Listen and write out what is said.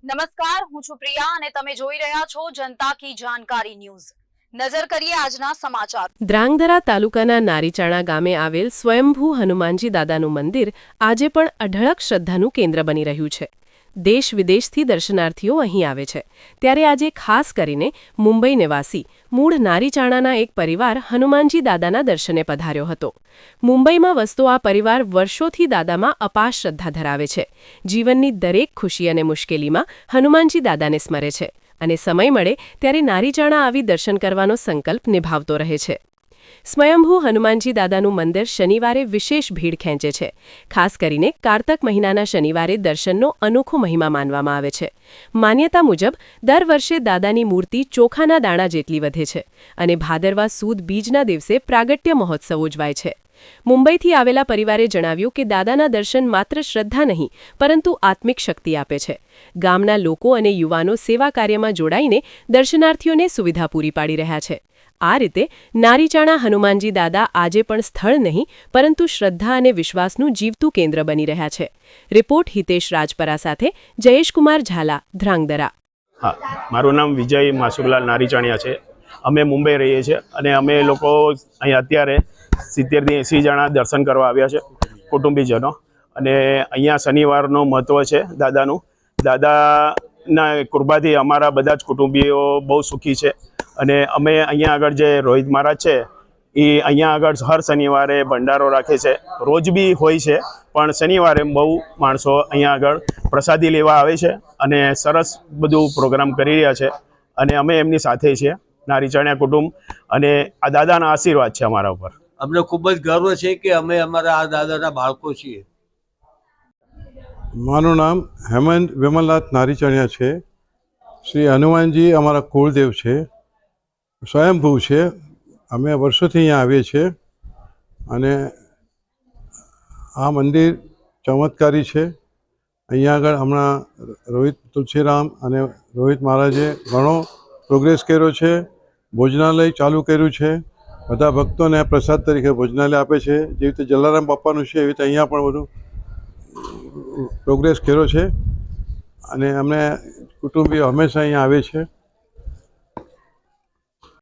નમસ્કાર, હું છું પ્રિયા અને તમે જોઈ રહ્યા છો જનતા કી જાણકારી ન્યૂઝ। નજર કરીએ આજના સમાચાર। ધ્રાંગધ્રા તાલુકાના નારીચાણા ગામે આવેલ સ્વયંભૂ હનુમાનજી દાદાનું મંદિર આજે પણ અઢળક શ્રદ્ધાનું કેન્દ્ર બની રહ્યું છે। દેશ વિદેશથી દર્શનાર્થીઓ અહીં આવે છે, ત્યારે આજે ખાસ કરીને મુંબઈ નિવાસી મૂળ નારીચાણાના એક પરિવાર હનુમાનજી દાદાના દર્શને પધાર્યો હતો। મુંબઈમાં વસતો આ પરિવાર વર્ષોથી દાદામાં અપાર શ્રદ્ધા ધરાવે છે। જીવનની દરેક ખુશી અને મુશ્કેલીમાં હનુમાનજી દાદાને સ્મરે છે અને સમય મળે ત્યારે નારીચાણા આવી દર્શન કરવાનો સંકલ્પ નિભાવતો રહે છે। સ્વયંભૂ હનુમાનજી દાદાનું મંદિર શનિવારે વિશેષ ભીડ ખેંચે છે। ખાસ કરીને કારતક મહિનાના શનિવારે દર્શનનો અનોખો મહિમા માનવામાં આવે છે। માન્યતા મુજબ દર વર્ષે દાદાની મૂર્તિ ચોખાના દાણા જેટલી વધે છે અને ભાદરવા સુદ બીજના દિવસે પ્રાગટ્ય મહોત્સવ ઉજવાય છે। મુંબઈથી આવેલા પરિવારે જણાવ્યું કે દાદાના દર્શન માત્ર શ્રદ્ધા નહીં પરંતુ આત્મિક શક્તિ આપે છે। ગામના લોકો અને યુવાનો સેવા કાર્યમાં જોડાઈને દર્શનાર્થીઓને સુવિધા પૂરી પાડી રહ્યા છે। આ રીતે નારીચાણા હનુમાનજી દાદા આજે પણ સ્થળ નહીં પરંતુ શ્રદ્ધા અને વિશ્વાસનું જીવતું કેન્દ્ર બની રહ્યા છે। રિપોર્ટ હિતેશ રાજપરા સાથે જયેશકુમાર ઝાલા, ધ્રાંગધ્રા। हाँ, मारू नाम विजय मासुकलाल नारीचाणिया है। अमे मुंबई रहीए छे अने अमे लोको अहीं अत्यारे 70 થી 80 जणा दर्शन करवा आव्या छे, कुटुंबीजनो। अने अहींया शनिवारनो महत्व छे दादानुं। दादाना कृपाथी अमारा बधा ज कुटुंबीओ बहु सुखी छे। अने अमे अहींया आगळ जे रोहित महाराज छे એ અહીંયા આગળ હર શનિવારે ભંડારો રાખે છે। રોજ બી હોય છે પણ શનિવારે બહુ માણસો અહીંયા આગળ પ્રસાદી લેવા આવે છે અને સરસ બધું પ્રોગ્રામ કરી રહ્યા છે અને અમે એમની સાથે છીએ, નારીચાણિયા કુટુંબ, અને આ દાદાના આશીર્વાદ છે અમારા ઉપર। અમને ખૂબ જ ગર્વ છે કે અમે અમારા આ દાદાના બાળકો છીએ। મારું નામ હેમંત વિમલનાથ નારીચાણિયા છે। શ્રી હનુમાનજી અમારા કુળદેવ છે, સ્વયંભૂ છે। અમે વર્ષોથી અહીંયા આવીએ છીએ અને આ મંદિર ચમત્કારી છે। અહીંયા આગળ હમણાં રોહિત તુલસીરામ અને રોહિત મહારાજે ઘણો પ્રોગ્રેસ કર્યો છે। ભોજનાલય ચાલુ કર્યું છે, બધા ભક્તોને પ્રસાદ તરીકે ભોજનાલય આપે છે। જેવી રીતે જલારામ બાપાનું છે એવી રીતે અહીંયા પણ બધું પ્રોગ્રેસ કર્યો છે અને અમને કુટુંબીઓ હંમેશા અહીંયા આવે છે।